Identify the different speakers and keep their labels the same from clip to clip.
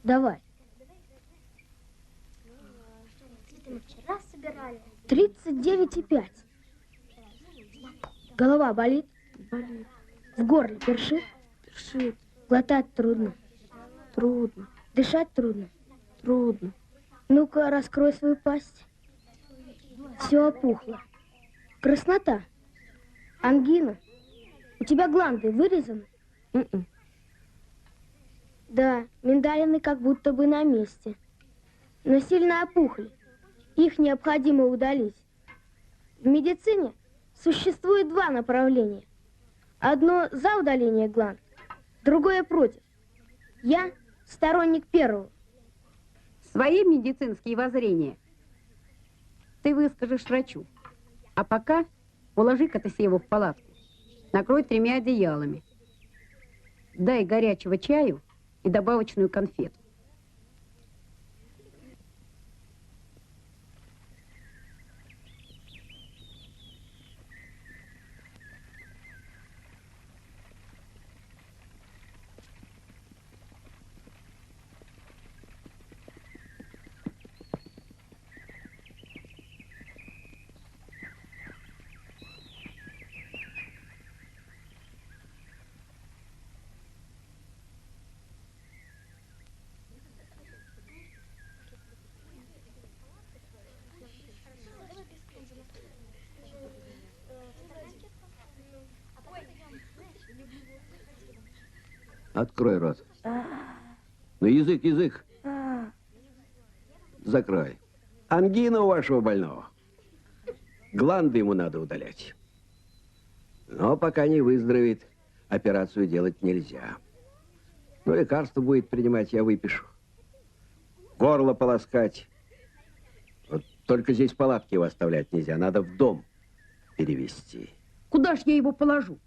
Speaker 1: Давай. 39,5. Голова болит?
Speaker 2: Болит.
Speaker 1: В горле першит?
Speaker 2: Першит.
Speaker 1: Глотать трудно?
Speaker 2: Трудно.
Speaker 1: Дышать трудно?
Speaker 2: Трудно.
Speaker 1: Ну-ка, раскрой свою пасть. Все опухло. Краснота. Ангина. У тебя гланды вырезаны? Да, миндалины как будто бы на месте. Но сильно опухли. Их необходимо удалить. В медицине существует два направления. Одно за удаление гланд, другое против. Я сторонник первого.
Speaker 3: Свои медицинские воззрения ты выскажешь врачу. А пока уложи Катасееву в палатку. Накрой 3 одеялами. Дай горячего чаю и добавочную конфету.
Speaker 4: Открой рот. Ну, язык, язык. Закрой. Ангина у вашего больного. Гланды ему надо удалять. Но пока не выздоровеет, операцию делать нельзя. Ну, лекарство будет принимать, я выпишу. Горло полоскать. Вот только здесь палатки его оставлять нельзя, надо в дом перевезти.
Speaker 3: Куда ж я его положу?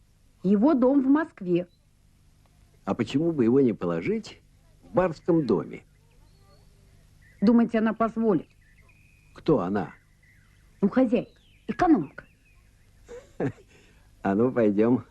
Speaker 3: Его дом в Москве.
Speaker 4: А почему бы его не положить в барском доме?
Speaker 3: Думаете, она позволит?
Speaker 4: Кто она?
Speaker 3: Ну, хозяйка, экономка.
Speaker 4: А ну, пойдем.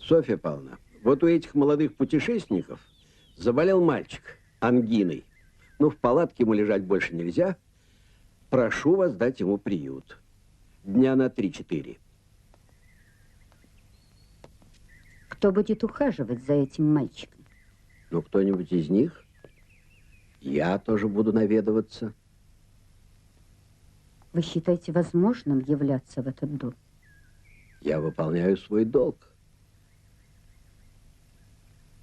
Speaker 4: Софья Павловна, вот у этих молодых путешественников заболел мальчик ангиной. Ну, в палатке ему лежать больше нельзя. Прошу вас дать ему приют. Дня на 3-4.
Speaker 3: Кто будет ухаживать за этим мальчиком?
Speaker 4: Ну, кто-нибудь из них. Я тоже буду наведываться.
Speaker 3: Вы считаете возможным являться в этот дом?
Speaker 4: Я выполняю свой долг.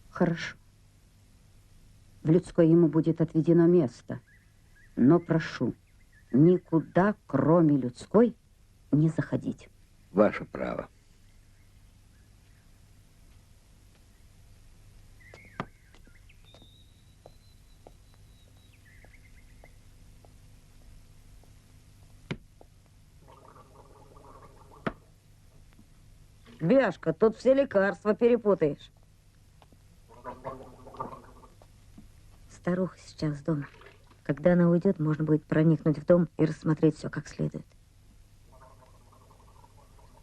Speaker 3: Хорошо. В людской ему будет отведено место. Но прошу, никуда, кроме людской, не заходить.
Speaker 4: Ваше право.
Speaker 5: Бяшка, тут все лекарства перепутаешь. Старуха сейчас дома. Когда она уйдет, можно будет проникнуть в дом и рассмотреть все как следует.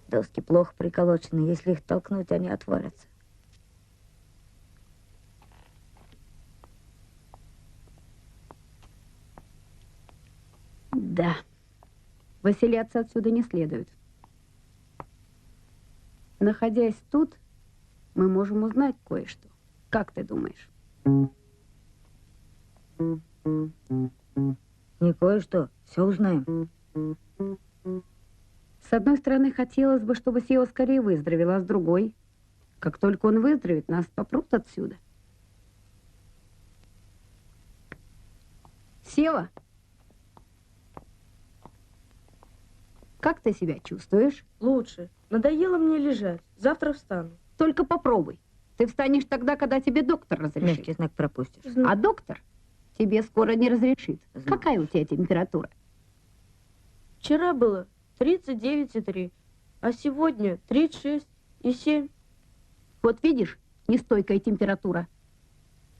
Speaker 5: Доски плохо приколочены. Если их толкнуть, они отвалятся.
Speaker 3: Да. Выселяться отсюда не следует. Находясь тут, мы можем узнать кое-что. Как ты думаешь?
Speaker 5: Не кое-что, все узнаем.
Speaker 3: С одной стороны, хотелось бы, чтобы Сева скорее выздоровел, а с другой, как только он выздоровеет, нас попрут отсюда. Сева, как ты себя чувствуешь?
Speaker 2: Лучше. Надоело мне лежать. Завтра встану.
Speaker 3: Только попробуй. Ты встанешь тогда, когда тебе доктор разрешит.
Speaker 5: Мягкий знак пропустишь.
Speaker 3: А доктор тебе скоро не разрешит.
Speaker 5: Знаю.
Speaker 3: Какая у тебя температура?
Speaker 2: Вчера было 39,3, а сегодня 36,7.
Speaker 3: Вот видишь, нестойкая температура.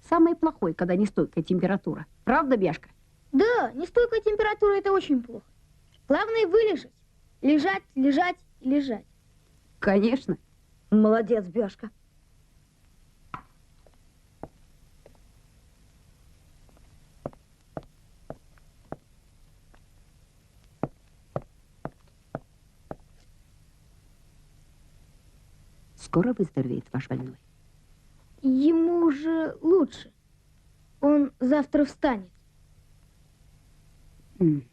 Speaker 3: Самое плохое, когда нестойкая температура. Правда, Бяшка?
Speaker 1: Да, нестойкая температура – это очень плохо. Главное вылежать. Лежать, лежать и лежать.
Speaker 3: Конечно.
Speaker 5: Молодец, Бяшка.
Speaker 3: Скоро выздоровеет ваш больной.
Speaker 1: Ему уже лучше. Он завтра встанет.
Speaker 3: М.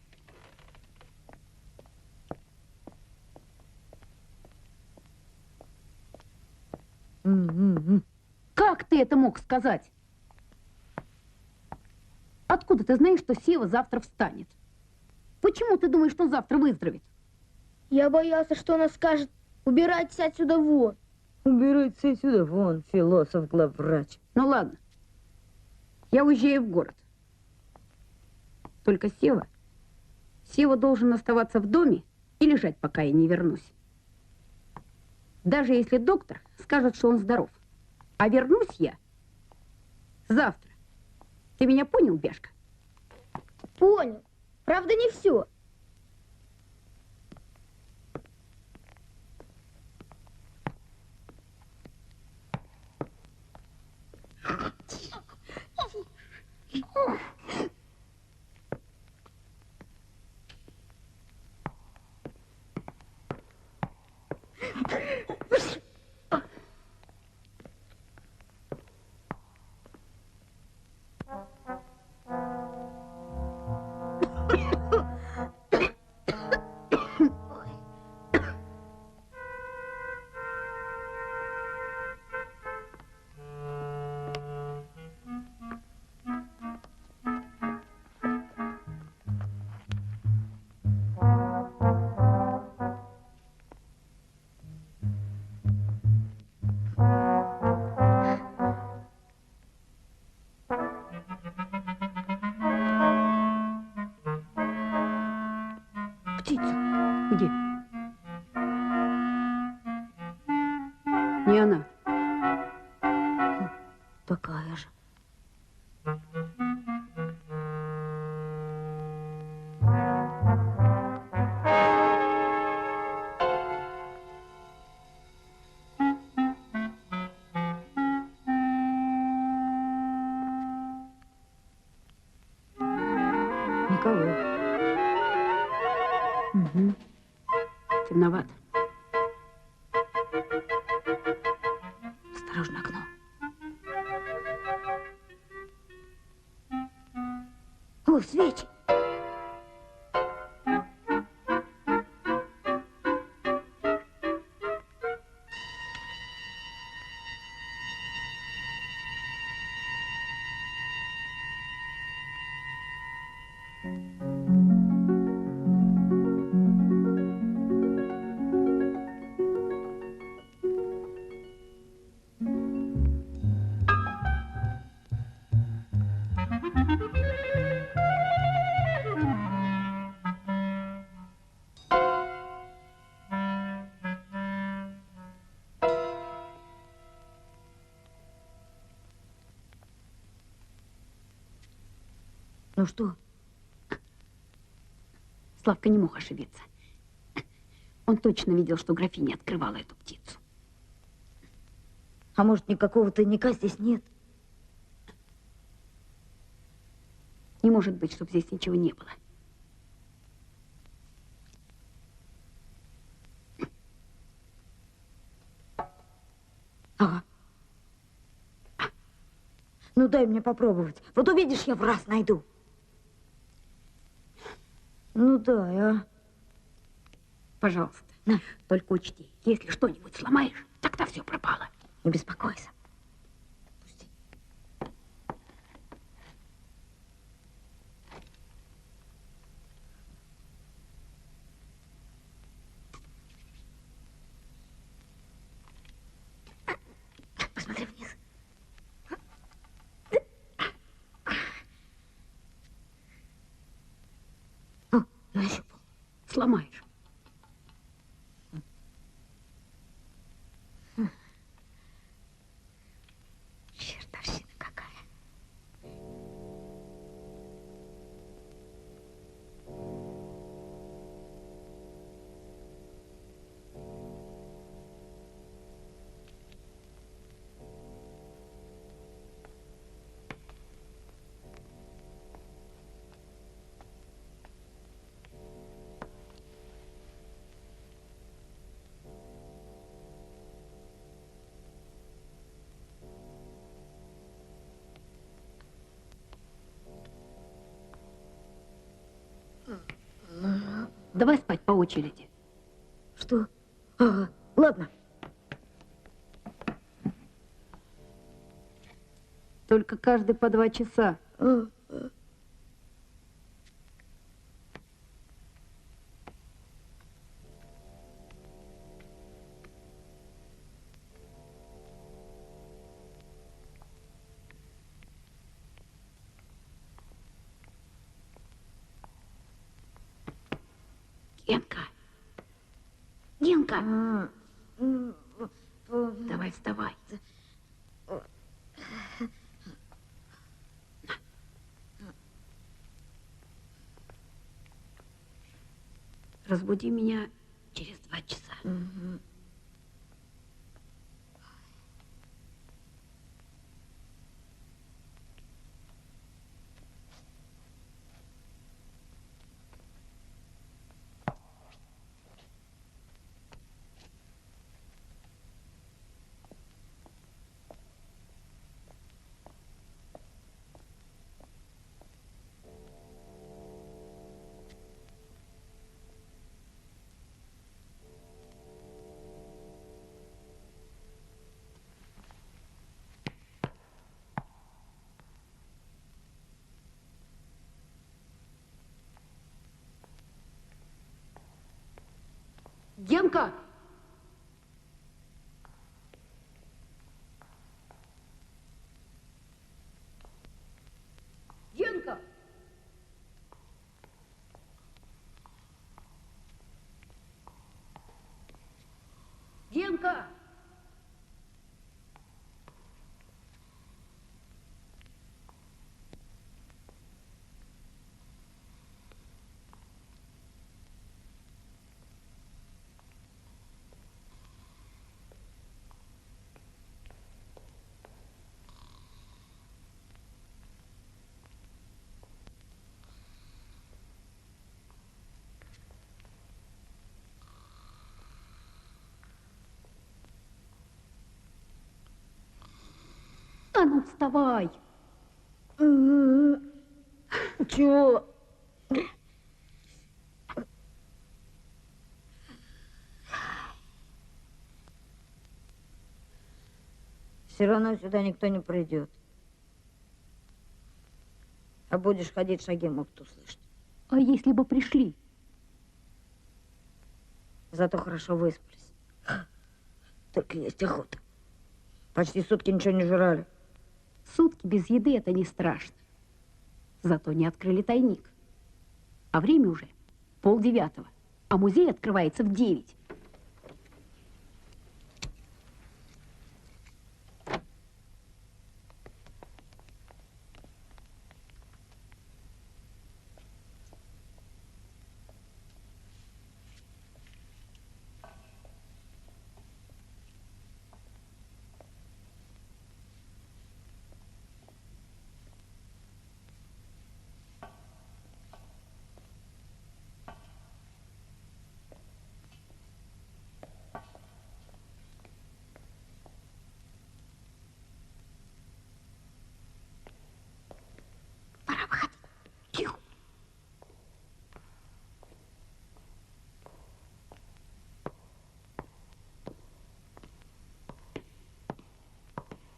Speaker 3: Как ты это мог сказать? Откуда ты знаешь, что Сева завтра встанет? Почему ты думаешь, что он завтра выздоровеет?
Speaker 1: Я боялся, что она скажет, убирайтесь отсюда вон.
Speaker 5: Убирайтесь отсюда, вон, философ, главврач.
Speaker 3: Ну ладно, я уезжаю в город. Только Сева должен оставаться в доме и лежать, пока я не вернусь. Даже если доктор скажет, что он здоров. А вернусь я завтра. Ты меня понял, Бяшка?
Speaker 1: Понял. Правда, не все.
Speaker 5: Птица.
Speaker 3: Где? Не она.
Speaker 5: Такая же. Никого.
Speaker 3: Угу. Темновато.
Speaker 5: Осторожно, окно. О, свечи! Ну что?
Speaker 3: Славка не мог ошибиться. Он точно видел, что графиня открывала эту птицу.
Speaker 5: А может, никакого тайника здесь нет?
Speaker 3: Не может быть, чтобы здесь ничего не было.
Speaker 5: Ага. Ну, дай мне попробовать. Вот увидишь, я в раз найду. Ну, дай, а.
Speaker 3: Пожалуйста.
Speaker 5: На.
Speaker 3: Только учти, если что-нибудь сломаешь, тогда все пропало.
Speaker 5: Не беспокойся. Пусти.
Speaker 3: сломаешь.
Speaker 5: Чертовщина какая.
Speaker 3: Давай спать по очереди.
Speaker 5: Что? Ага, ладно.
Speaker 3: Только каждый по 2 часа. Генка! Генка! Давай вставай. Разбуди меня через 2 часа. Генка! Генка! Генка! А ну вставай!
Speaker 5: Чего? Все равно сюда никто не придет. А будешь ходить, шаги могут услышать.
Speaker 3: А если бы пришли?
Speaker 5: Зато хорошо выспались. Только есть охота. Почти сутки ничего не жрали.
Speaker 3: Сутки без еды это не страшно. Зато не открыли тайник. А время уже 8:30, а музей открывается в 9.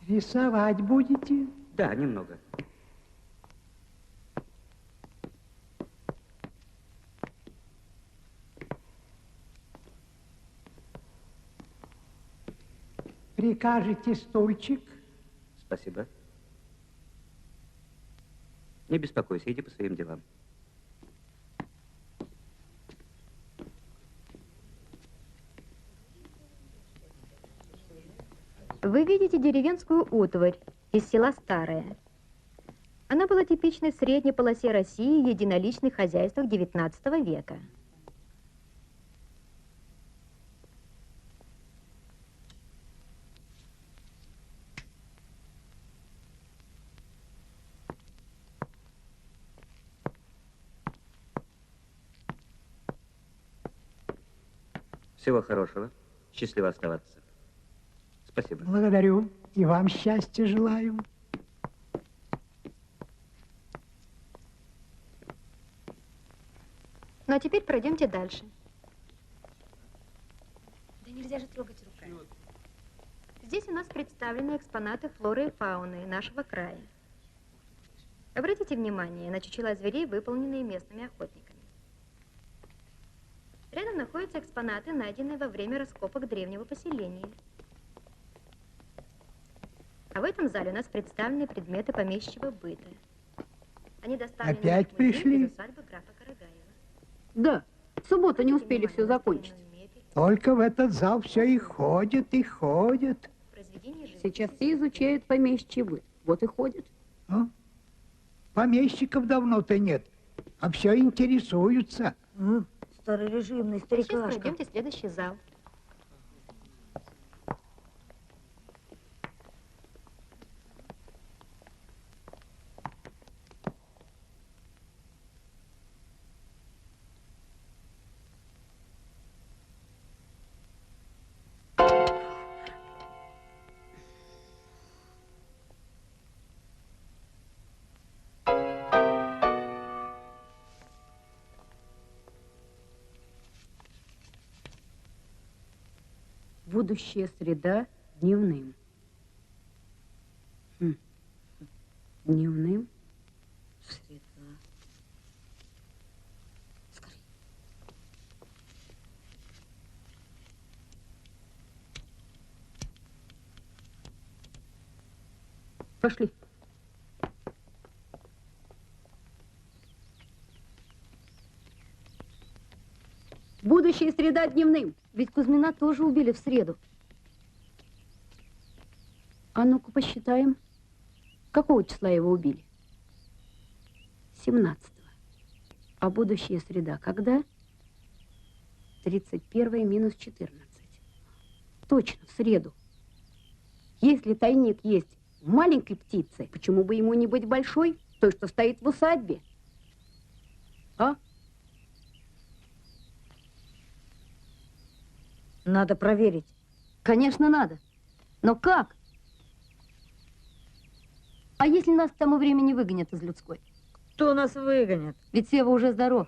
Speaker 6: Рисовать будете?
Speaker 7: Да, немного.
Speaker 6: Прикажете стульчик?
Speaker 7: Спасибо. Не беспокойся, иди по своим делам.
Speaker 8: Вы видите деревенскую утварь из села Старое. Она была типичной в средней полосе России в единоличных хозяйствах XIX века.
Speaker 7: Всего хорошего. Счастливо оставаться. Спасибо.
Speaker 6: Благодарю. И вам счастья желаю.
Speaker 8: Ну а теперь пройдемте дальше.
Speaker 1: Да нельзя же трогать руками.
Speaker 8: Здесь у нас представлены экспонаты флоры и фауны нашего края. Обратите внимание на чучела зверей, выполненные местными охотниками. Рядом находятся экспонаты, найденные во время раскопок древнего поселения. А в этом зале у нас представлены предметы помещичьего быта. Они доставлены
Speaker 6: Опять
Speaker 8: в музей
Speaker 6: пришли?
Speaker 8: из усадьбы графа Карагаева.
Speaker 3: Да, в субботу не успели все закончить.
Speaker 6: Только в этот зал все и ходят, и ходят.
Speaker 8: Произведения живописи.
Speaker 3: Сейчас все изучают помещичий быт. Вот и ходят.
Speaker 6: А? Помещиков давно-то нет, а все интересуются.
Speaker 5: Старорежимный
Speaker 8: Сейчас
Speaker 5: старикашка.
Speaker 8: пройдемте в следующий зал.
Speaker 3: Будущая среда дневным. Дневным?
Speaker 5: Среда. Скорей.
Speaker 3: Пошли. Будущая среда дневным.
Speaker 8: Ведь Кузьмина тоже убили в среду.
Speaker 3: А ну-ка посчитаем. Какого числа его убили? 17-го. А будущая среда когда? 31 минус 14. Точно, в среду. Если тайник есть в маленькой птице, почему бы ему не быть большой, той, что стоит в усадьбе? А?
Speaker 5: Надо проверить.
Speaker 8: Конечно, надо. Но как? А если нас к тому времени выгонят из людской?
Speaker 5: Кто нас выгонит?
Speaker 8: Ведь Сева уже здоров.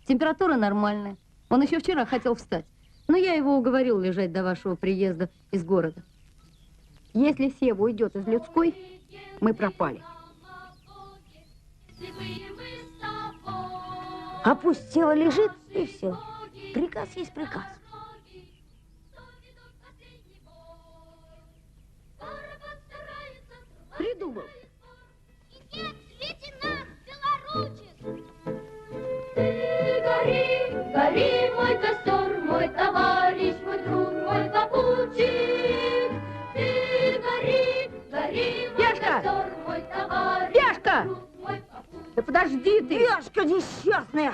Speaker 8: Температура нормальная. Он еще вчера хотел встать. Но я его уговорил лежать до вашего приезда из города.
Speaker 3: Если Сева уйдет из людской, мы пропали.
Speaker 5: А пусть тело лежит, и все. Приказ есть приказ.
Speaker 3: Придумал.
Speaker 9: Ты гори, гори, мой костер, мой товарищ, мой друг, мой попутчик. Ты гори, гори, мой
Speaker 3: Пешка!
Speaker 9: костер, мой товарищ,
Speaker 3: Пешка!
Speaker 9: друг, мой попутчик.
Speaker 3: Да подожди ты!
Speaker 5: Яшка несчастная!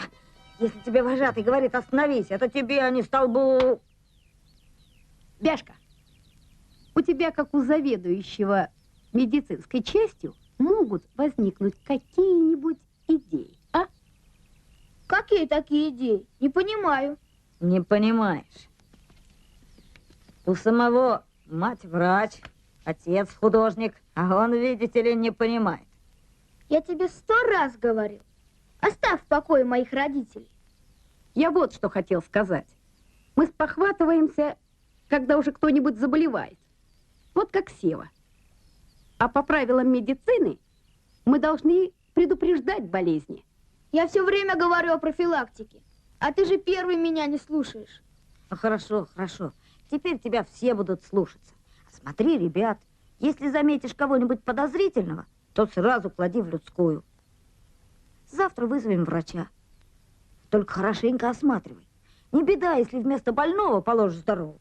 Speaker 5: Если тебе вожатый говорит остановись, это тебе, а не столбу.
Speaker 3: Бяшка, у тебя, как у заведующего медицинской частью, могут возникнуть какие-нибудь идеи, а?
Speaker 1: Какие такие идеи? Не понимаю.
Speaker 5: Не понимаешь. У самого мать врач, отец художник, а он, видите ли, не понимает.
Speaker 1: Я тебе 100 раз говорил. Оставь в покое моих родителей.
Speaker 3: Я вот что хотел сказать. Мы спохватываемся, когда уже кто-нибудь заболевает. Вот как Сева. А по правилам медицины мы должны предупреждать болезни.
Speaker 1: Я все время говорю о профилактике. А ты же первый меня не слушаешь.
Speaker 5: Ну, хорошо, хорошо. Теперь тебя все будут слушаться. Смотри, ребят, если заметишь кого-нибудь подозрительного, то сразу клади в людскую. Завтра вызовем врача. Только хорошенько осматривай. Не беда, если вместо больного положишь здорового.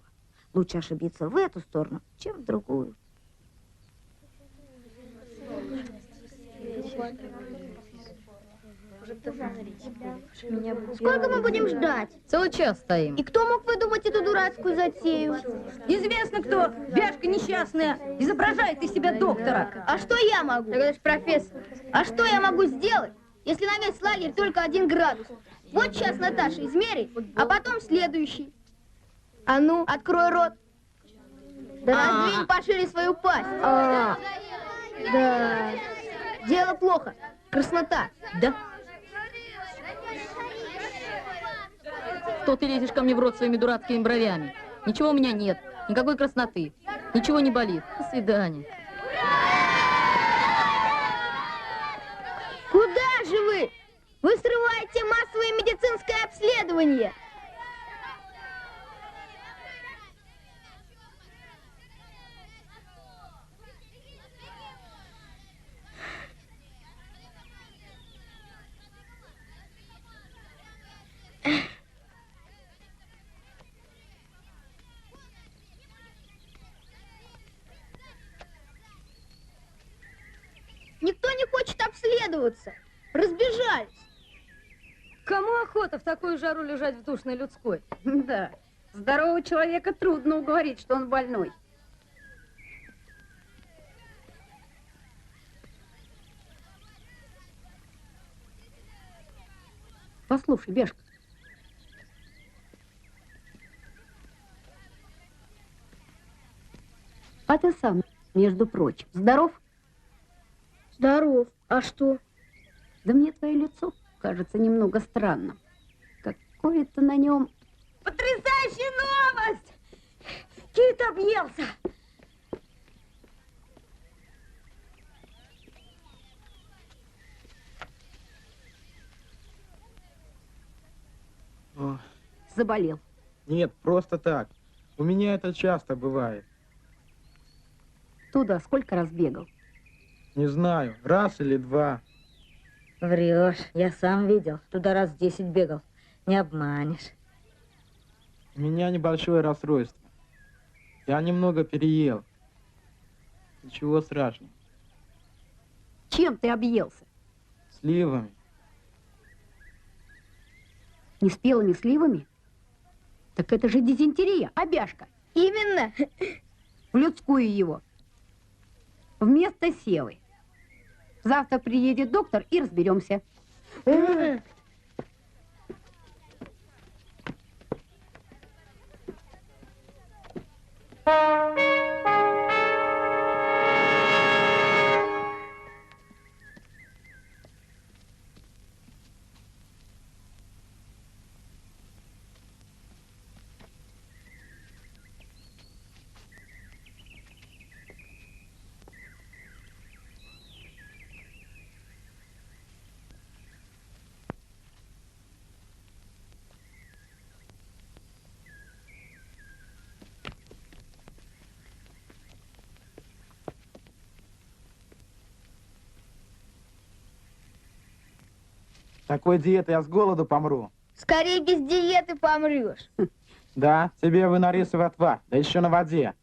Speaker 5: Лучше ошибиться в эту сторону, чем в другую.
Speaker 1: Сколько мы будем ждать?
Speaker 10: Целый час стоим.
Speaker 1: И кто мог выдумать эту дурацкую затею?
Speaker 3: Известно кто. Бяшка несчастная. Изображает из себя доктора.
Speaker 1: А что я могу? Это же профессор. А что я могу сделать, если на весь лагерь только 1 градус? Вот сейчас Наташа измерит, а потом следующий. А ну, открой рот. Да раздвинь пошире свою пасть. Да. Дело плохо. Краснота.
Speaker 10: Да? Что ты лезешь ко мне в рот своими дурацкими бровями? Ничего у меня нет, никакой красноты, ничего не болит. До свидания.
Speaker 1: Куда же вы? Вы срываете массовое медицинское обследование. Никто не хочет обследоваться. Разбежались.
Speaker 10: Кому охота в такую жару лежать в душной людской?
Speaker 3: Да. Здорового человека трудно уговорить, что он больной. Послушай, Бешка. А ты сам, между прочим, здоров?
Speaker 1: Здоров. А что?
Speaker 3: Да мне твое лицо кажется немного странным. Какое-то на нем...
Speaker 5: Потрясающая новость! Кит объелся!
Speaker 11: Ох,
Speaker 3: Заболел.
Speaker 11: нет, просто так. У меня это часто бывает.
Speaker 3: Туда сколько раз бегал?
Speaker 11: Не знаю, раз или 2.
Speaker 5: Врешь, я сам видел. Туда раз 10 бегал. Не обманешь.
Speaker 11: У меня небольшое расстройство. Я немного переел. Ничего страшного.
Speaker 3: Чем ты объелся?
Speaker 11: Сливами.
Speaker 3: Неспелыми сливами? Так это же дизентерия, обяжка.
Speaker 1: Именно.
Speaker 3: В людскую его. Вместо севы. Завтра приедет доктор и разберемся.
Speaker 11: Такой диеты я с голоду помру.
Speaker 1: Скорее без диеты помрешь.
Speaker 11: Да, тебе вынарисовый отвар, да еще на воде.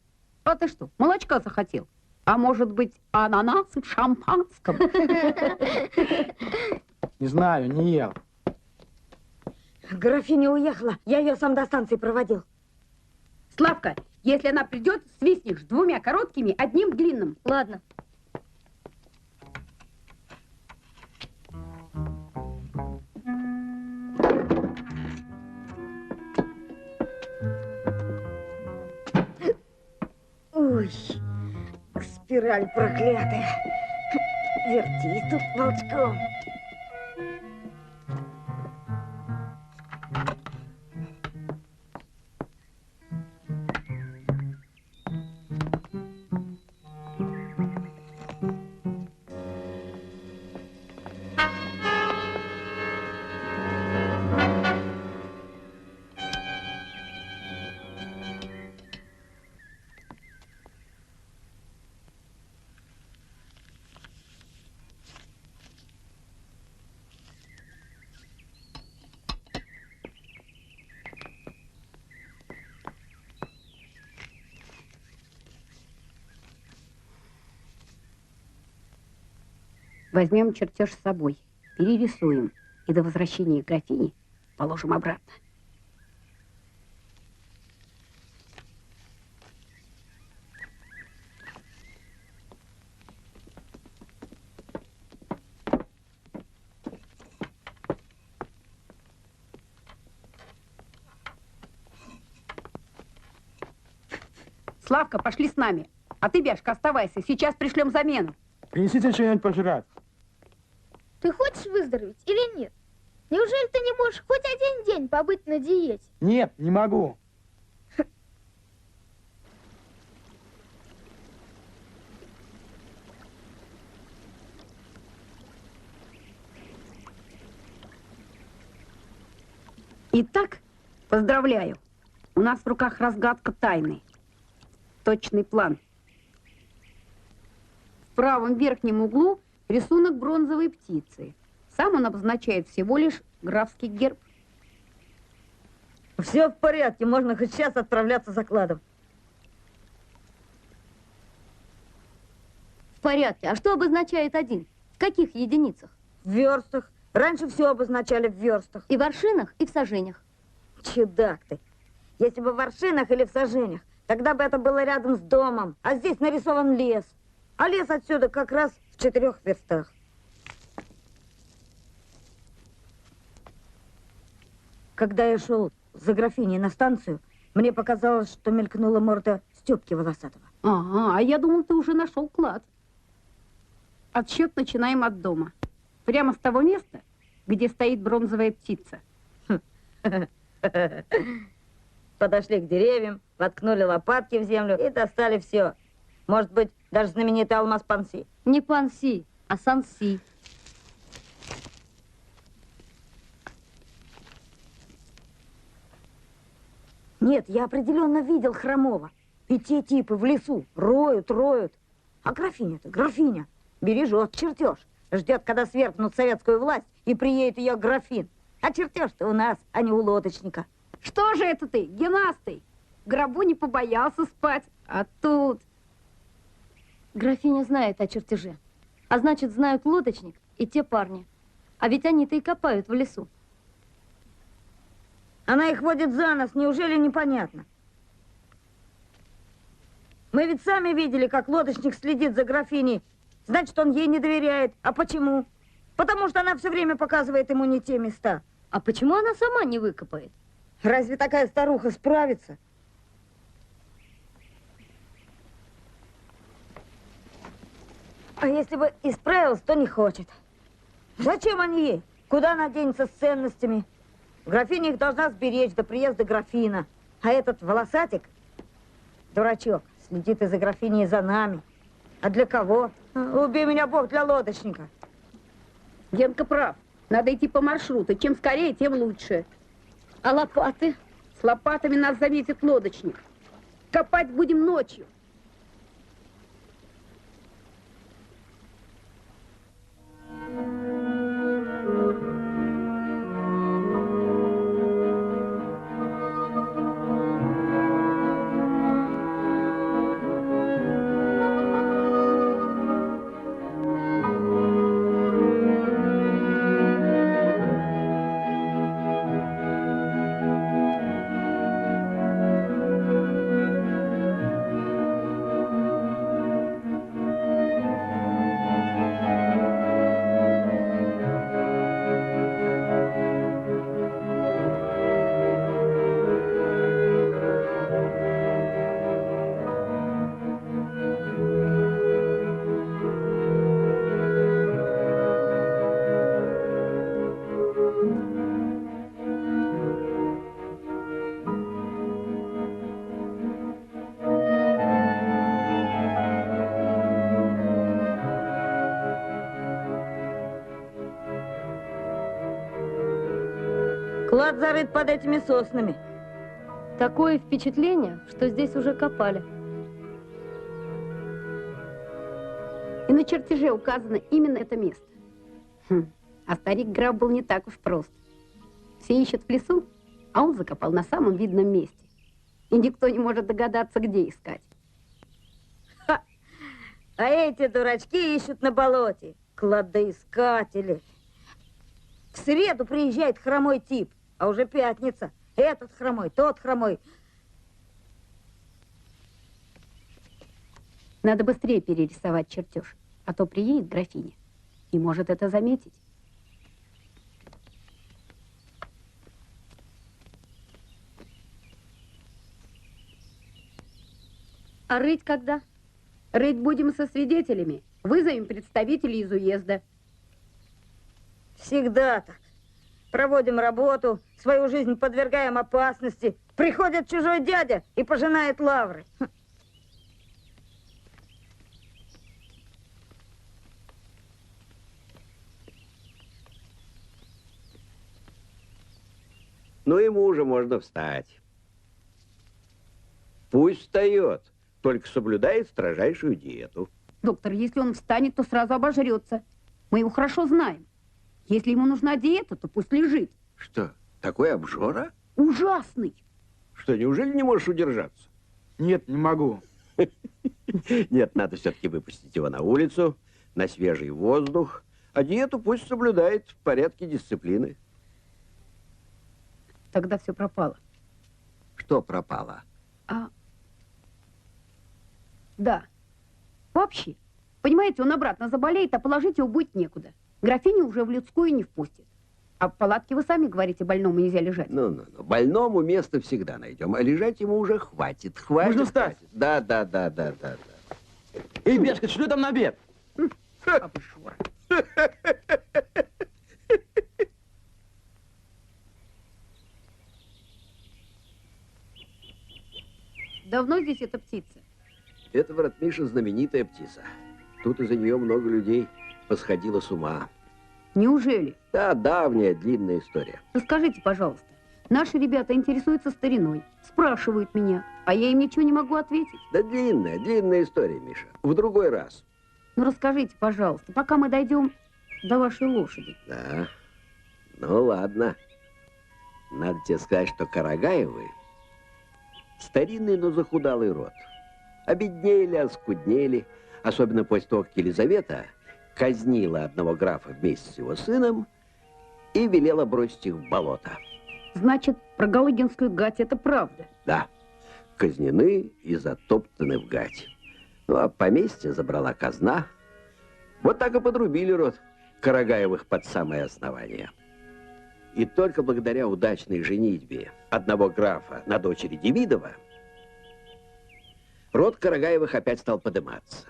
Speaker 3: А ты что, молочка захотел? А может быть, ананасы в шампанском?
Speaker 11: Не знаю, не ел.
Speaker 5: Графиня уехала. Я ее сам до станции проводил.
Speaker 3: Славка, если она придет, свистнешь 2 короткими, 1 длинным.
Speaker 1: Ладно.
Speaker 5: Ой, спираль проклятая. Вертись тут волчком.
Speaker 3: Возьмем чертеж с собой, перерисуем и до возвращения графини положим обратно. Славка, пошли с нами. А ты, Бяшка, оставайся. Сейчас пришлем замену.
Speaker 11: Принесите что-нибудь пожрать.
Speaker 1: Ты хочешь выздороветь или нет? Неужели ты не можешь хоть один день побыть на диете?
Speaker 11: Нет, не могу.
Speaker 3: Итак, поздравляю. У нас в руках разгадка тайны. Точный план. В правом верхнем углу рисунок бронзовой птицы. Сам он обозначает всего лишь графский герб.
Speaker 5: Все в порядке, можно хоть сейчас отправляться за кладом.
Speaker 10: В порядке. А что обозначает 1? В каких единицах?
Speaker 5: В верстах. Раньше все обозначали в верстах.
Speaker 10: И в аршинах, и в саженях.
Speaker 5: Чудак ты. Если бы в аршинах или в саженях, тогда бы это было рядом с домом. А здесь нарисован лес. А лес отсюда как раз в 4 верстах. Когда я шел за графиней на станцию, мне показалось, что мелькнула морда Степки Волосатого.
Speaker 3: Ага, а я думал, ты уже нашел клад. Отсчет начинаем от дома. Прямо с того места, где стоит бронзовая птица.
Speaker 5: Подошли к деревьям, воткнули лопатки в землю и достали все. Может быть, даже знаменитый алмаз Панси.
Speaker 10: Не Панси, а Санси.
Speaker 5: Нет, я определенно видел Хромова. И те типы в лесу роют. А графиня-то, графиня, бережет чертеж. Ждет, когда свергнут советскую власть и приедет ее графин. А чертеж-то у нас, а не у лодочника.
Speaker 3: Что же это ты, генастый? В гробу не побоялся спать, а тут...
Speaker 10: Графиня знает о чертеже. А значит, знают лодочник и те парни. А ведь они-то и копают в лесу.
Speaker 5: Она их водит за нос, неужели непонятно? Мы ведь сами видели, как лодочник следит за графиней. Значит, он ей не доверяет. А почему? Потому что она все время показывает ему не те места.
Speaker 10: А почему она сама не выкопает?
Speaker 5: Разве такая старуха справится? А если бы и справилась, то не хочет. Зачем они ей? Куда она денется с ценностями? Графиня их должна сберечь до приезда графина. А этот волосатик, дурачок, следит и за графиней, и за нами. А для кого? Убей меня, Бог, для лодочника.
Speaker 3: Генка прав. Надо идти по маршруту. Чем скорее, тем лучше.
Speaker 10: А лопаты?
Speaker 3: С лопатами нас заметит лодочник. Копать будем ночью.
Speaker 5: Клад зарыт под этими соснами.
Speaker 10: Такое впечатление, что здесь уже копали.
Speaker 3: И на чертеже указано именно это место. А старик граф был не так уж прост. Все ищут в лесу, а он закопал на самом видном месте. И никто не может догадаться, где искать.
Speaker 5: А эти дурачки ищут на болоте. Кладоискатели. В среду приезжает хромой тип, а уже пятница. Этот хромой, тот хромой.
Speaker 3: Надо быстрее перерисовать чертеж, а то приедет графиня и может это заметить.
Speaker 1: А рыть когда?
Speaker 3: Рыть будем со свидетелями. Вызовем представителей из уезда.
Speaker 5: Всегда так. Проводим работу, свою жизнь подвергаем опасности. Приходит чужой дядя и пожинает лавры.
Speaker 4: Ну, ему уже можно встать. Пусть встает, только соблюдает строжайшую диету.
Speaker 3: Доктор, если он встанет, то сразу обожрется. Мы его хорошо знаем. Если ему нужна диета, то пусть лежит.
Speaker 4: Что, такой обжора?
Speaker 3: Ужасный.
Speaker 4: Что, неужели не можешь удержаться?
Speaker 11: Нет, не могу.
Speaker 4: Нет, надо все-таки выпустить его на улицу, на свежий воздух, а диету пусть соблюдает в порядке дисциплины.
Speaker 3: Тогда все пропало.
Speaker 4: Что пропало?
Speaker 3: Да. Вообще, понимаете, он обратно заболеет, а положить его будет некуда. Графиня уже в людскую не впустит. А в палатке, вы сами говорите, больному нельзя лежать.
Speaker 4: Ну. Больному место всегда найдем, а лежать ему уже хватит.
Speaker 11: Можно встать?
Speaker 4: Хватит. Да.
Speaker 11: Эй, Бешка, что там на обед?
Speaker 3: Обжора. Давно здесь эта птица?
Speaker 4: Это, брат Миша, знаменитая птица. Тут из-за нее много людей посходило с ума.
Speaker 3: Неужели?
Speaker 4: Да, давняя, длинная история.
Speaker 3: Расскажите, пожалуйста. Наши ребята интересуются стариной, спрашивают меня, а я им ничего не могу ответить.
Speaker 4: Да длинная история, Миша. В другой раз.
Speaker 3: Ну, расскажите, пожалуйста, пока мы дойдем до вашей лошади.
Speaker 4: Да. Ну, ладно. Надо тебе сказать, что Карагаевы старинный, но захудалый род. Обеднели, оскуднели, особенно после того, как Елизавета казнила одного графа вместе с его сыном и велела бросить их в болото.
Speaker 3: Значит, про Галыгинскую гать это правда?
Speaker 4: Да. Казнены и затоптаны в гать. Ну, а поместье забрала казна. Вот так и подрубили род Карагаевых под самое основание. И только благодаря удачной женитьбе одного графа на дочери Демидова род Карагаевых опять стал подниматься.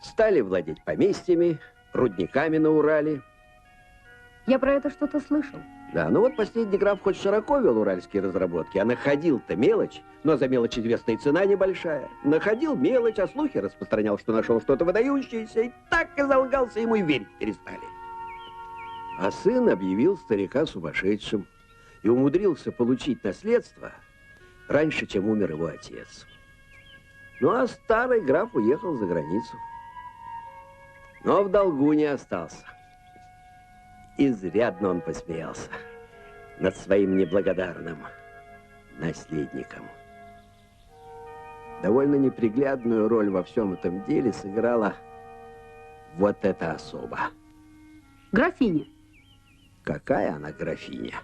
Speaker 4: Стали владеть поместьями, рудниками на Урале.
Speaker 3: Я про это что-то слышал.
Speaker 4: Да, ну вот последний граф хоть широко вел уральские разработки, а находил-то мелочь, но за мелочь известная цена небольшая. Находил мелочь, а слухи распространял, что нашел что-то выдающееся, и так и залгался, ему и верить перестали. А сын объявил старика сумасшедшим и умудрился получить наследство раньше, чем умер его отец. Ну, а старый граф уехал за границу. Но в долгу не остался. Изрядно он посмеялся над своим неблагодарным наследником. Довольно неприглядную роль во всем этом деле сыграла вот эта особа.
Speaker 3: Графиня.
Speaker 4: Какая она графиня?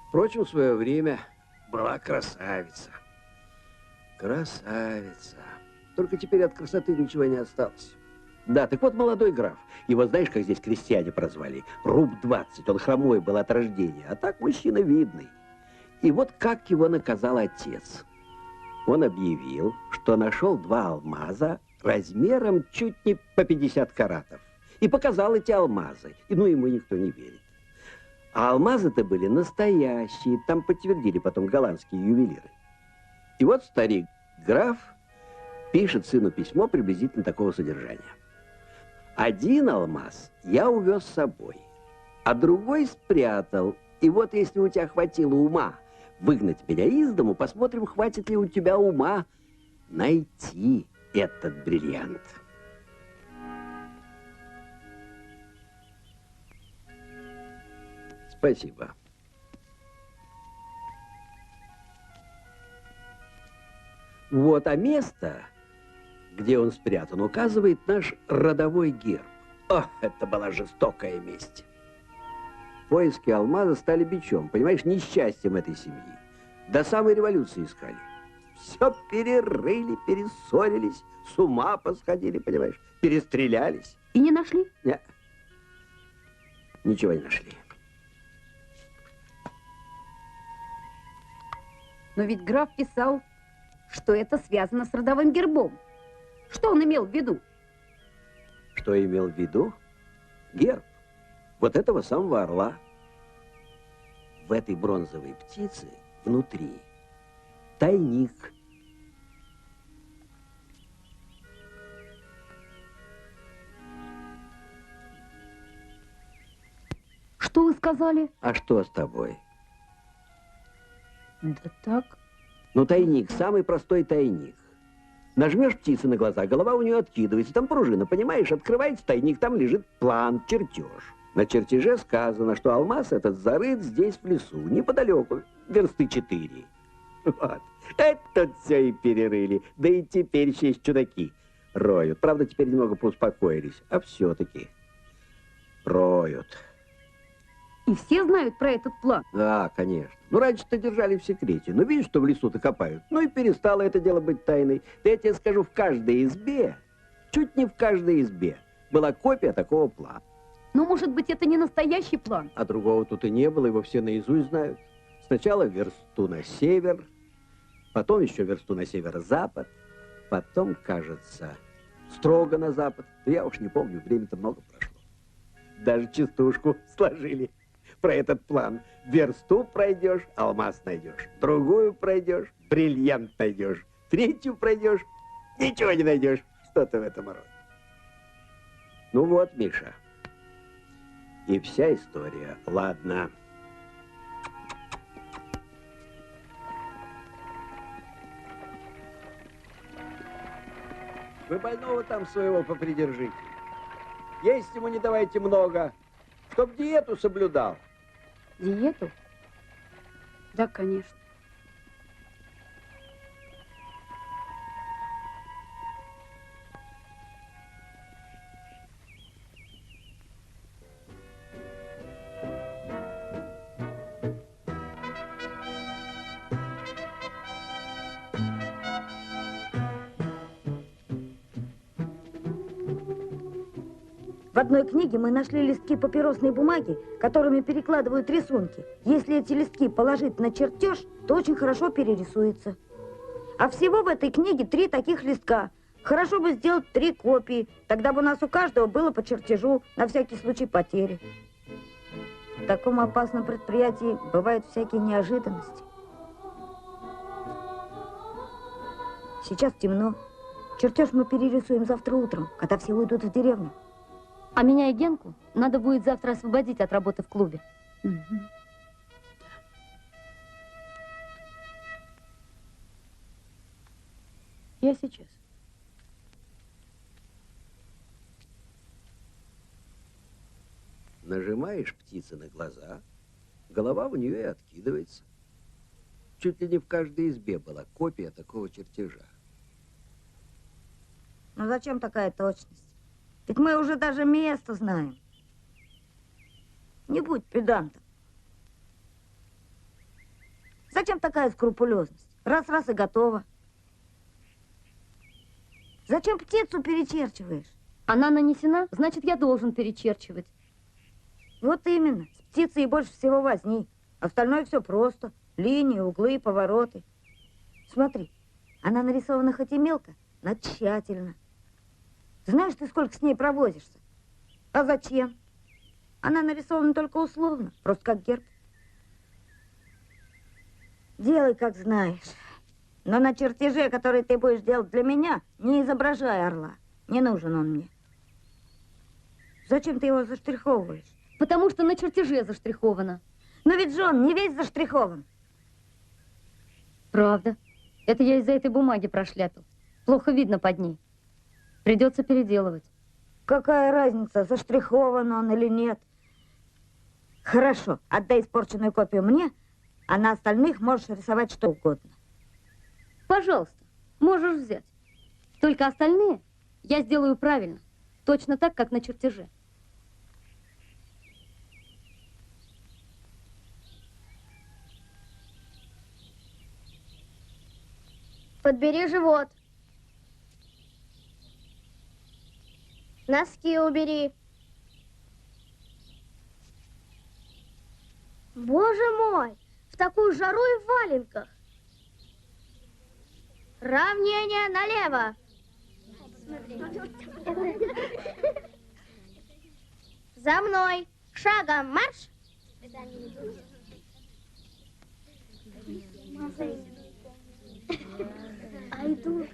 Speaker 4: Впрочем, в свое время была красавица. Красавица. Только теперь от красоты ничего не осталось. Да, так вот молодой граф. Его знаешь, как здесь крестьяне прозвали? Руб 20. Он хромой был от рождения, а так мужчина видный. И вот как его наказал отец. Он объявил, что нашел 2 алмаза размером чуть не по 50 каратов. И показал эти алмазы. И ну ему никто не верит. А алмазы-то были настоящие. Там подтвердили потом голландские ювелиры. И вот старик граф пишет сыну письмо приблизительно такого содержания. 1 алмаз я увез с собой, а другой спрятал. И вот если у тебя хватило ума выгнать меня из дому, посмотрим, хватит ли у тебя ума найти этот бриллиант. Спасибо. Вот, а место где он спрятан, указывает наш родовой герб. О, это была жестокая месть. Поиски алмаза стали бичом, понимаешь, несчастьем этой семьи. До самой революции искали. Все перерыли, перессорились, с ума посходили, понимаешь, перестрелялись.
Speaker 3: И не нашли?
Speaker 4: Нет, ничего не нашли.
Speaker 3: Но ведь граф писал, что это связано с родовым гербом. Что он имел в виду?
Speaker 4: Что имел в виду? Герб. Вот этого самого орла. В этой бронзовой птице внутри тайник.
Speaker 3: Что вы сказали?
Speaker 4: А что с тобой?
Speaker 2: Да так.
Speaker 4: Ну, тайник, самый простой тайник. Нажмешь птице на глаза, голова у нее откидывается, там пружина, понимаешь? Открывается тайник, там лежит план, чертеж. На чертеже сказано, что алмаз этот зарыт здесь, в лесу, неподалеку, версты 4. Вот. Это все и перерыли. Да и теперь еще есть чудаки. Роют. Правда, теперь немного поуспокоились. А все-таки роют.
Speaker 3: И все знают про этот план?
Speaker 4: Да, конечно. Ну, раньше-то держали в секрете. Ну, видишь, что в лесу-то копают. Ну, и перестало это дело быть тайной. Да я тебе скажу, в каждой избе, чуть не в каждой избе, была копия такого плана.
Speaker 3: Но, может быть, это не настоящий план?
Speaker 4: А другого тут и не было, его все наизусть знают. Сначала версту на север, потом еще версту на северо-запад, потом, кажется, строго на запад. Я уж не помню, время-то много прошло. Даже частушку сложили про этот план. Версту пройдешь, алмаз найдешь. Другую пройдешь, бриллиант найдешь. Третью пройдешь, ничего не найдешь. Что-то в этом роде. Ну вот, Миша. И вся история. Ладно. Вы больного там своего попридержите. Есть ему не давайте много, чтоб диету соблюдал.
Speaker 3: Диету? Да, конечно.
Speaker 5: В одной книге мы нашли листки папиросной бумаги, которыми перекладывают рисунки. Если эти листки положить на чертеж, то очень хорошо перерисуется. А всего в этой книге 3 таких листка. Хорошо бы сделать 3 копии, тогда бы у нас у каждого было по чертежу, на всякий случай потери. В таком опасном предприятии бывают всякие неожиданности. Сейчас темно. Чертеж мы перерисуем завтра утром, когда все уйдут в деревню.
Speaker 12: А меня и Генку надо будет завтра освободить от работы в клубе.
Speaker 2: Я сейчас.
Speaker 4: Нажимаешь птице на глаза, голова у нее и откидывается. Чуть ли не в каждой избе была копия такого чертежа.
Speaker 5: Ну зачем такая точность? Ведь мы уже даже место знаем. Не будь педантом. Зачем такая скрупулезность? Раз-раз и готово. Зачем птицу перечерчиваешь?
Speaker 12: Она нанесена, значит, я должен перечерчивать.
Speaker 5: Вот именно. С птицей больше всего возни. Остальное все просто. Линии, углы, повороты. Смотри, она нарисована хоть и мелко, но тщательно. Знаешь ты, сколько с ней провозишься? А зачем? Она нарисована только условно, просто как герб. Делай, как знаешь. Но на чертеже, который ты будешь делать для меня, не изображай орла. Не нужен он мне. Зачем ты его заштриховываешь?
Speaker 12: Потому что на чертеже заштриховано.
Speaker 5: Но ведь же он не весь заштрихован.
Speaker 12: Правда. Это я из-за этой бумаги прошляпил. Плохо видно под ней. Придется переделывать.
Speaker 5: Какая разница, заштрихован он или нет? Хорошо, отдай испорченную копию мне, а на остальных можешь рисовать что угодно.
Speaker 12: Пожалуйста, можешь взять. Только остальные я сделаю правильно, точно так, как на чертеже.
Speaker 1: Подбери живот. Носки убери. Боже мой, в такую жару и в валенках. Равнение налево. За мной. Шагом марш. Айду.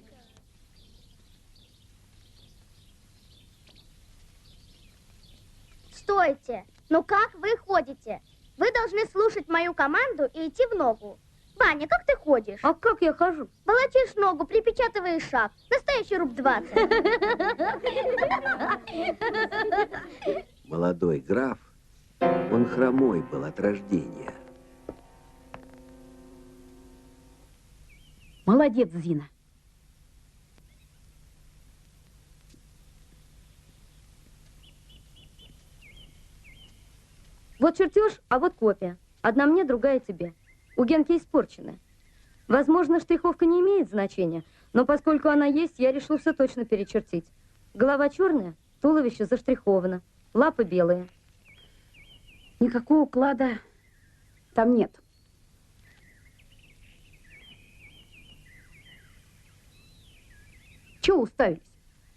Speaker 1: Стойте! Ну как вы ходите? Вы должны слушать мою команду и идти в ногу. Ваня, как ты ходишь?
Speaker 12: А как я хожу?
Speaker 1: Волочишь ногу, припечатываешь шаг. Настоящий руб 20.
Speaker 4: Молодой граф, он хромой был от рождения.
Speaker 3: Молодец, Зина.
Speaker 12: Вот чертеж, а вот копия. Одна мне, другая тебе. У Генки испорченная. Возможно, штриховка не имеет значения, но поскольку она есть, я решил все точно перечертить. Голова черная, туловище заштриховано, лапы белые.
Speaker 3: Никакого уклада там нет. Чего уставились?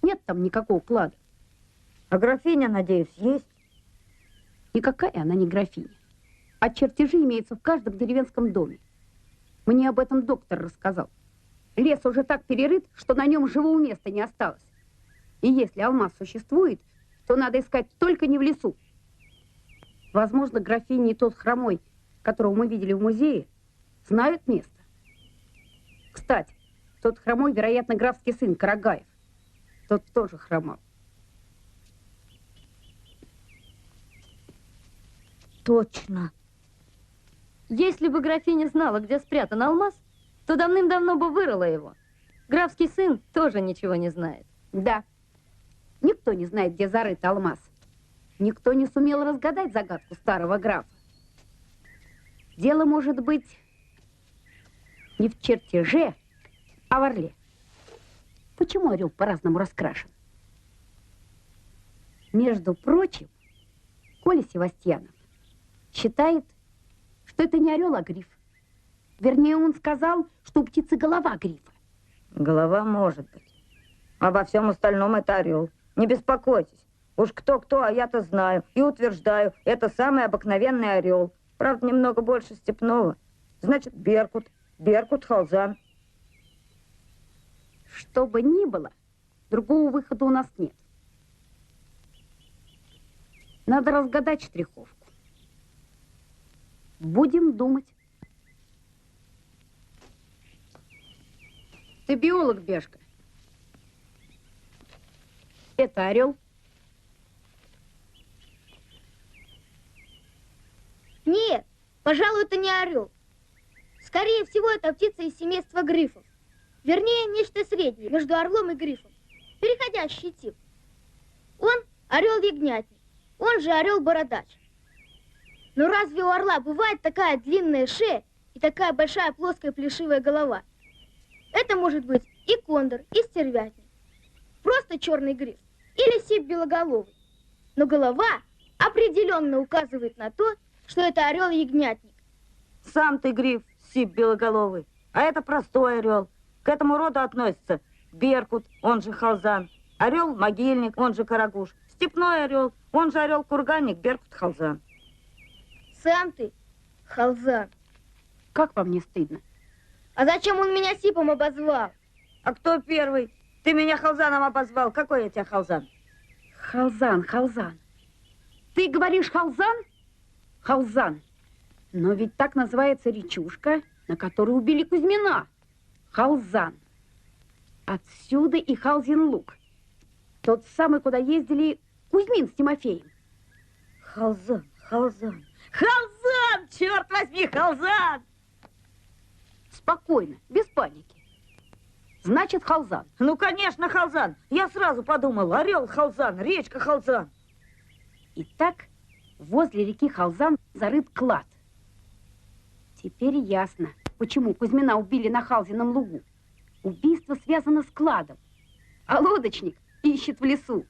Speaker 3: Нет там никакого уклада.
Speaker 5: А графиня, надеюсь, есть?
Speaker 3: Никакая она не графиня. А чертежи имеются в каждом деревенском доме. Мне об этом доктор рассказал. Лес уже так перерыт, что на нем живого места не осталось. И если алмаз существует, то надо искать только не в лесу. Возможно, графиня и тот хромой, которого мы видели в музее, знают место. Кстати, тот хромой, вероятно, графский сын Карагаев. Тот тоже хромал.
Speaker 5: Точно.
Speaker 12: Если бы графиня знала, где спрятан алмаз, то давным-давно бы вырыла его. Графский сын тоже ничего не знает.
Speaker 3: Да. Никто не знает, где зарыт алмаз. Никто не сумел разгадать загадку старого графа. Дело может быть не в чертеже, а в орле. Почему орел по-разному раскрашен? Между прочим, Коля Севастьянов считает, что это не орел, а гриф. Вернее, он сказал, что у птицы голова грифа.
Speaker 5: Голова может быть. А во всем остальном это орел. Не беспокойтесь. Уж кто-кто, а я-то знаю. И утверждаю, это самый обыкновенный орел. Правда, немного больше степного. Значит, беркут. Беркут, халзан.
Speaker 3: Что бы ни было, другого выхода у нас нет. Надо разгадать штриховку. Будем думать. Ты биолог, Бешка. Это орел.
Speaker 1: Нет, пожалуй, это не орел. Скорее всего, это птица из семейства грифов. Вернее, нечто среднее между орлом и грифом. Переходящий тип. Он орел-ягнятник, он же орел-бородач. Но разве у орла бывает такая длинная шея и такая большая плоская плешивая голова? Это может быть и кондор, и стервятник. Просто черный гриф. Или сип белоголовый. Но голова определенно указывает на то, что это орел-ягнятник.
Speaker 5: Сам ты гриф, сип белоголовый. А это простой орел. К этому роду относится беркут, он же халзан. Орел-могильник, он же карагуш. Степной орел, он же орел-курганник, беркут-халзан.
Speaker 1: Сам ты халзан.
Speaker 3: Как вам не стыдно?
Speaker 1: А зачем он меня сипом обозвал?
Speaker 5: А кто первый? Ты меня халзаном обозвал. Какой я тебя халзан?
Speaker 3: Халзан, халзан. Ты говоришь халзан? Халзан. Но ведь так называется речушка, на которой убили Кузьмина. Халзан. Отсюда и Халзин луг. Тот самый, куда ездили Кузьмин с Тимофеем.
Speaker 5: Халзан, халзан. Халзан! Черт возьми, халзан!
Speaker 3: Спокойно, без паники. Значит, Халзан.
Speaker 5: Ну, конечно, Халзан. Я сразу подумал, орел Халзан, речка Халзан.
Speaker 3: Итак, возле реки Халзан зарыт клад. Теперь ясно, почему Кузьмина убили на Халзином лугу. Убийство связано с кладом. А лодочник ищет в лесу.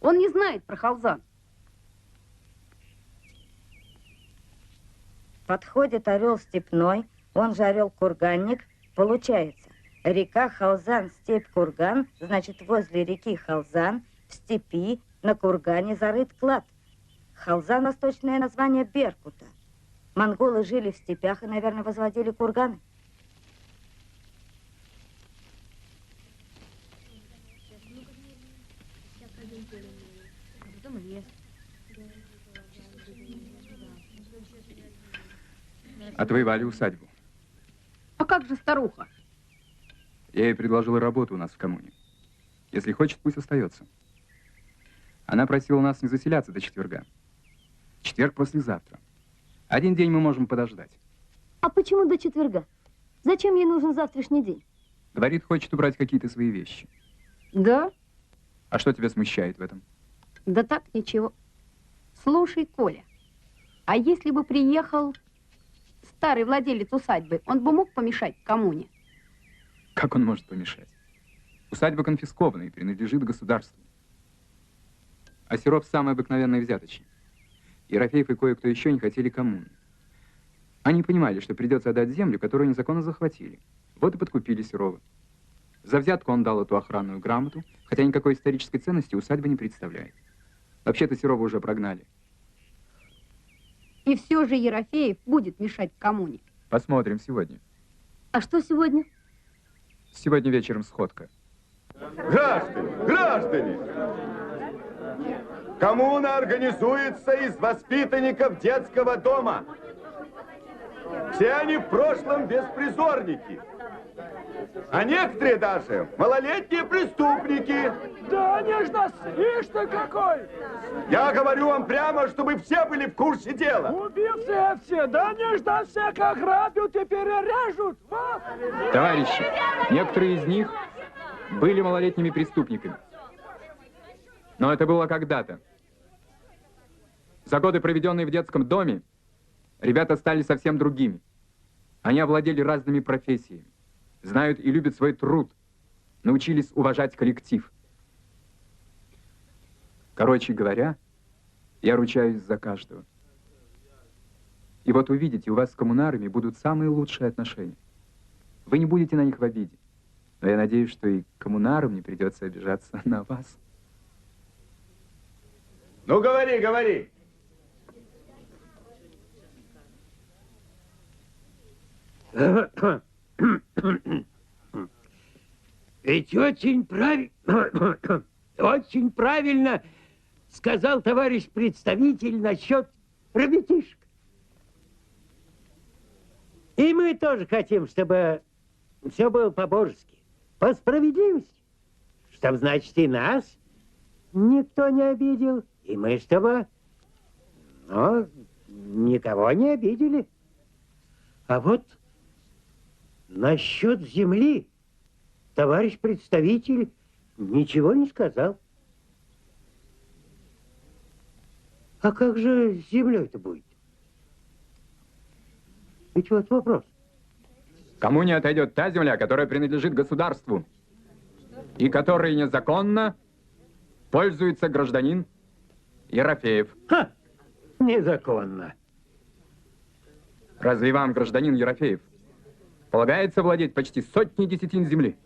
Speaker 3: Он не знает про Халзан.
Speaker 5: Подходит орел степной, он же орел-курганник. Получается, река Халзан, степь Курган, значит, возле реки Халзан, в степи, на кургане зарыт клад. Халзан — восточное название Беркута. Монголы жили в степях и, наверное, возводили курганы.
Speaker 13: Отвоевали усадьбу.
Speaker 3: А как же старуха?
Speaker 13: Я ей предложил работу у нас в коммуне. Если хочет, пусть остается. Она просила нас не заселяться до четверга. Четверг послезавтра. Один день мы можем подождать.
Speaker 12: А почему до четверга? Зачем ей нужен завтрашний день?
Speaker 13: Говорит, хочет убрать какие-то свои вещи.
Speaker 3: Да?
Speaker 13: А что тебя смущает в этом?
Speaker 3: Да так, ничего. Слушай, Коля, а если бы приехал старый владелец усадьбы, он бы мог помешать коммуне?
Speaker 13: Как он может помешать? Усадьба конфискована и принадлежит государству. А Серов самый обыкновенный взяточник. Ерофеев и кое-кто еще не хотели коммуны. Они понимали, что придется отдать землю, которую незаконно захватили. Вот и подкупили Серова. За взятку он дал эту охранную грамоту, хотя никакой исторической ценности усадьба не представляет. Вообще-то Серова уже прогнали.
Speaker 3: И все же Ерофеев будет мешать коммуне.
Speaker 13: Посмотрим сегодня.
Speaker 12: А что сегодня?
Speaker 13: Сегодня вечером сходка.
Speaker 14: Граждане! Коммуна организуется из воспитанников детского дома. Все они в прошлом беспризорники. А некоторые даже малолетние преступники.
Speaker 15: Да не ж насвишь ты какой!
Speaker 14: Я говорю вам прямо, чтобы все были в курсе дела.
Speaker 15: Убивцы все, да не ж да всех ограбят и перережут. Вот.
Speaker 13: Товарищи, некоторые из них были малолетними преступниками. Но это было когда-то. За годы, проведенные в детском доме, ребята стали совсем другими. Они овладели разными профессиями, знают и любят свой труд, научились уважать коллектив. Короче говоря, я ручаюсь за каждого. И вот увидите, у вас с коммунарами будут самые лучшие отношения. Вы не будете на них в обиде. Но я надеюсь, что и коммунарам не придется обижаться на вас.
Speaker 14: Ну, говори.
Speaker 6: Ведь очень правильно сказал товарищ представитель насчет ребятишек. И мы тоже хотим, чтобы все было по-божески, по справедливости. Чтоб, значит, и нас никто не обидел, и мы, чтобы, никого не обидели. А вот насчет земли товарищ представитель ничего не сказал. А как же с землей-то будет? Ведь вот вопрос.
Speaker 13: Кому не отойдет та земля, которая принадлежит государству, и которой незаконно пользуется гражданин Ерофеев?
Speaker 6: Ха! Незаконно.
Speaker 13: Разве вам, гражданин Ерофеев, полагается владеть почти сотней десятин земли?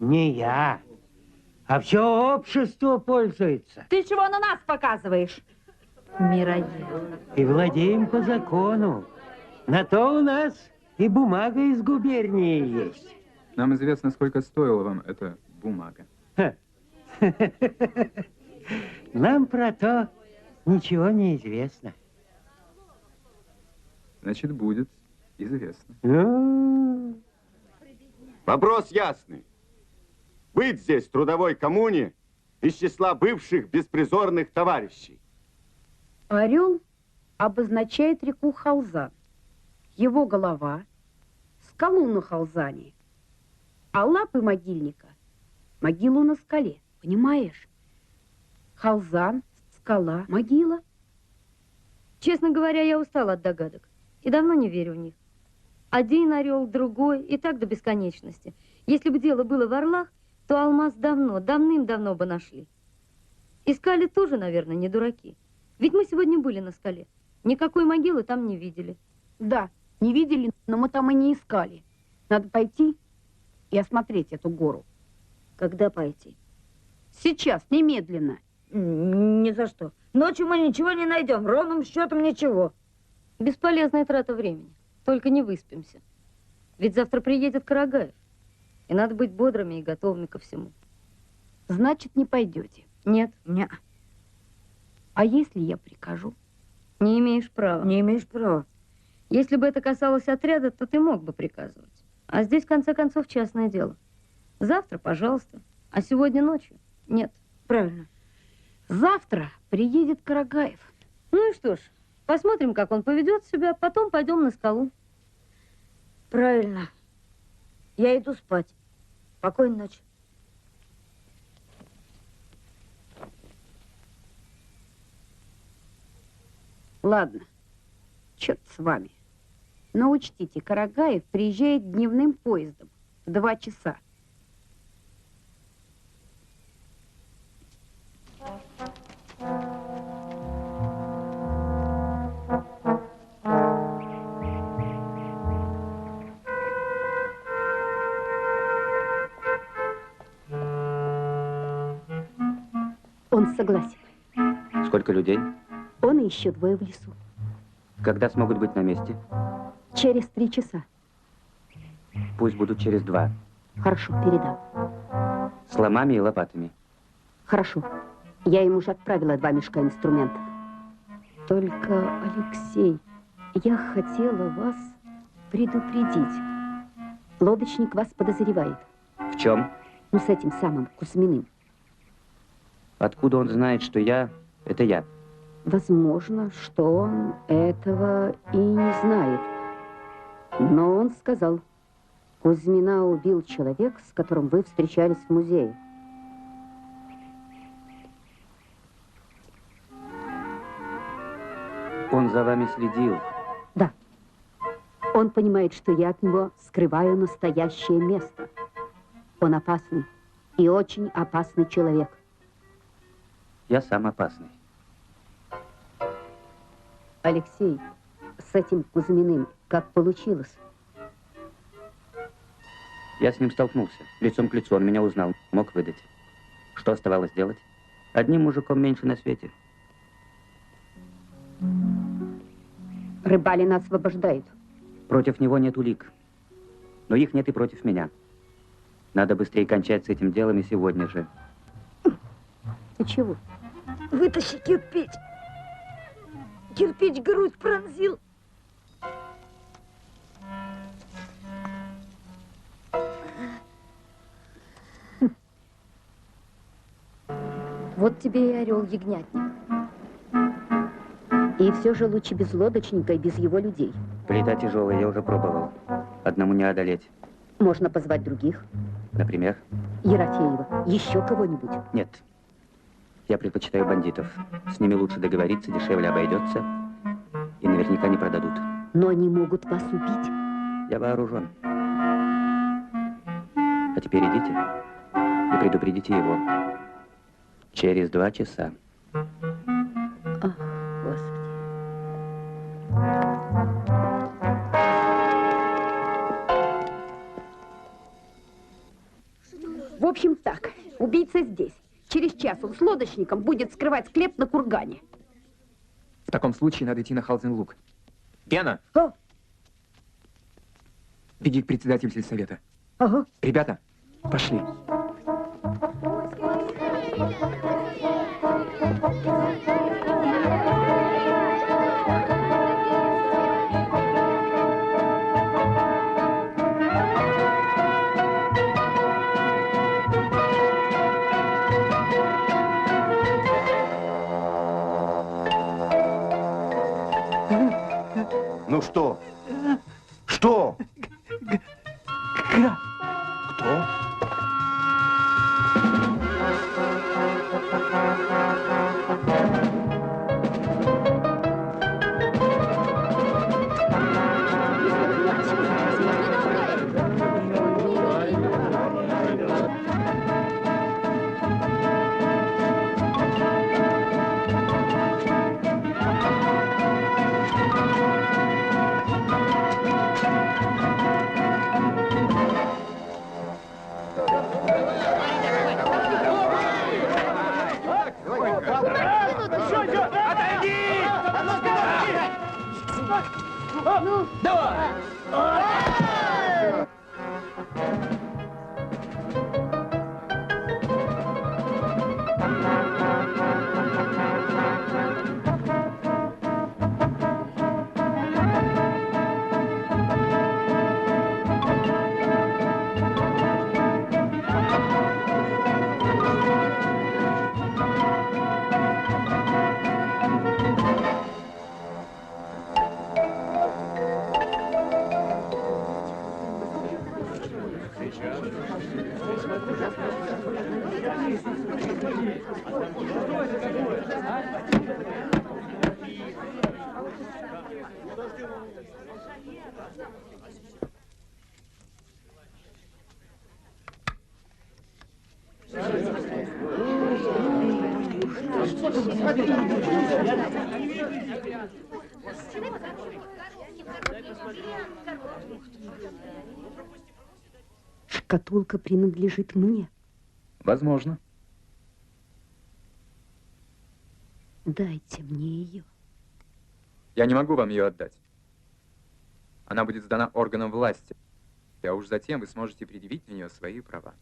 Speaker 6: Не я, а все общество пользуется.
Speaker 5: Ты чего на нас показываешь? Мироед.
Speaker 6: И владеем по закону. На то у нас и бумага из губернии есть.
Speaker 13: Нам известно, сколько стоила вам эта бумага.
Speaker 6: Нам про то ничего не известно.
Speaker 13: Значит, будет известно.
Speaker 14: Вопрос ясный. Быть здесь в трудовой коммуне из числа бывших беспризорных товарищей.
Speaker 3: Орел обозначает реку Халзан. Его голова — скалу на Халзане. А лапы могильника — могилу на скале, понимаешь? Халзан, скала, могила.
Speaker 12: Честно говоря, я устала от догадок и давно не верю в них. Один орел, другой, и так до бесконечности. Если бы дело было в орлах, то алмаз давным-давно бы нашли. Искали тоже, наверное, не дураки. Ведь мы сегодня были на скале. Никакой могилы там не видели.
Speaker 3: Да, не видели, но мы там и не искали. Надо пойти и осмотреть эту гору.
Speaker 5: Когда пойти?
Speaker 3: Сейчас, немедленно.
Speaker 5: Ни за что. Ночью мы ничего не найдем, ровным счетом ничего.
Speaker 12: Бесполезная трата времени. Только не выспимся. Ведь завтра приедет Карагаев. И надо быть бодрыми и готовыми ко всему.
Speaker 3: Значит, не пойдете?
Speaker 12: Нет.
Speaker 5: Не.
Speaker 3: А если я прикажу?
Speaker 12: Не имеешь права.
Speaker 5: Не имеешь права.
Speaker 12: Если бы это касалось отряда, то ты мог бы приказывать. А здесь, в конце концов, частное дело. Завтра, пожалуйста. А сегодня ночью? Нет.
Speaker 5: Правильно.
Speaker 3: Завтра приедет Карагаев.
Speaker 12: Ну и что ж, посмотрим, как он поведет себя, потом пойдем на скалу.
Speaker 5: Правильно. Я иду спать. Спокойной ночи.
Speaker 3: Ладно, черт с вами. Но учтите, Карагаев приезжает дневным поездом в 2 часа.
Speaker 16: Он согласен.
Speaker 7: Сколько людей?
Speaker 16: Он и еще 2 в лесу.
Speaker 7: Когда смогут быть на месте?
Speaker 16: Через 3 часа.
Speaker 7: Пусть будут через 2.
Speaker 16: Хорошо, передам.
Speaker 7: С ломами и лопатами.
Speaker 16: Хорошо. Я им уже отправила 2 мешка инструментов. Только, Алексей, я хотела вас предупредить. Лодочник вас подозревает.
Speaker 7: В чем?
Speaker 16: Ну, с этим самым Кузьминым.
Speaker 7: Откуда он знает, что я — это я?
Speaker 16: Возможно, что он этого и не знает. Но он сказал, Кузьмина убил человек, с которым вы встречались в музее.
Speaker 7: Он за вами следил.
Speaker 16: Да. Он понимает, что я от него скрываю настоящее место. Он опасный и очень опасный человек.
Speaker 7: Я сам опасный.
Speaker 16: Алексей, с этим Кузьминым как получилось?
Speaker 7: Я с ним столкнулся, лицом к лицу. Он меня узнал, мог выдать. Что оставалось делать? Одним мужиком меньше на свете.
Speaker 16: Рыбалина освобождают.
Speaker 7: Против него нет улик. Но их нет и против меня. Надо быстрее кончать с этим делом и сегодня же.
Speaker 16: Ты чего?
Speaker 5: Вытащи кирпич. Кирпич грудь пронзил.
Speaker 16: Вот тебе и орел-ягнятник. И все же лучше без лодочника и без его людей.
Speaker 7: Плита тяжелая, я уже пробовал. Одному не одолеть.
Speaker 16: Можно позвать других.
Speaker 7: Например?
Speaker 16: Ерофеева. Еще кого-нибудь.
Speaker 7: Нет. Я предпочитаю бандитов. С ними лучше договориться, дешевле обойдется. И наверняка не продадут.
Speaker 16: Но они могут вас убить.
Speaker 7: Я вооружен. А теперь идите и предупредите его. Через 2 часа.
Speaker 16: Ах, Господи.
Speaker 3: В общем, так. Убийца здесь. Через час он с лодочником будет скрывать склеп на кургане.
Speaker 13: В таком случае надо идти на Халзен-Луг. Гена!
Speaker 5: Что?
Speaker 13: Беги к председателю сельсовета.
Speaker 5: Ага.
Speaker 13: Ребята, пошли.
Speaker 14: Ну что? Что?
Speaker 11: Кто Что?
Speaker 16: Шкатулка принадлежит мне.
Speaker 13: Возможно.
Speaker 16: Дайте мне ее.
Speaker 13: Я не могу вам ее отдать. Она будет сдана органам власти. А уж затем вы сможете предъявить на нее свои права.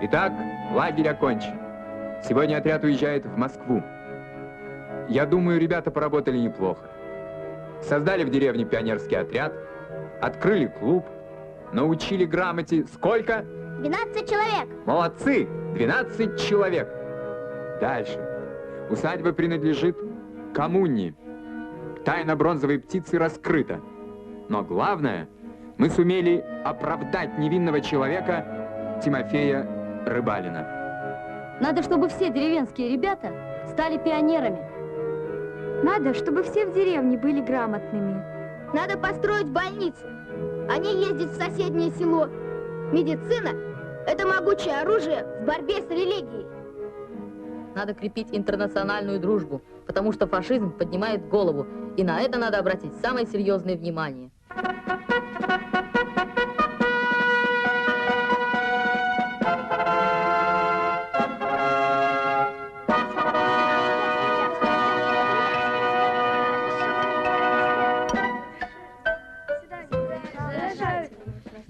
Speaker 13: Итак, лагерь окончен. Сегодня отряд уезжает в Москву. Я думаю, ребята поработали неплохо. Создали в деревне пионерский отряд, открыли клуб, научили грамоте сколько?
Speaker 1: 12 человек.
Speaker 13: Молодцы! 12 человек. Дальше. Усадьба принадлежит коммуне. Тайна бронзовой птицы раскрыта. Но главное, мы сумели оправдать невинного человека Тимофея Рыбалина.
Speaker 12: Надо, чтобы все деревенские ребята стали пионерами.
Speaker 1: Надо, чтобы все в деревне были грамотными. Надо построить больницу, а не ездить в соседнее село. Медицина – это могучее оружие в борьбе с религией.
Speaker 10: Надо крепить интернациональную дружбу, потому что фашизм поднимает голову, и на это надо обратить самое серьезное внимание.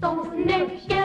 Speaker 9: Ton nek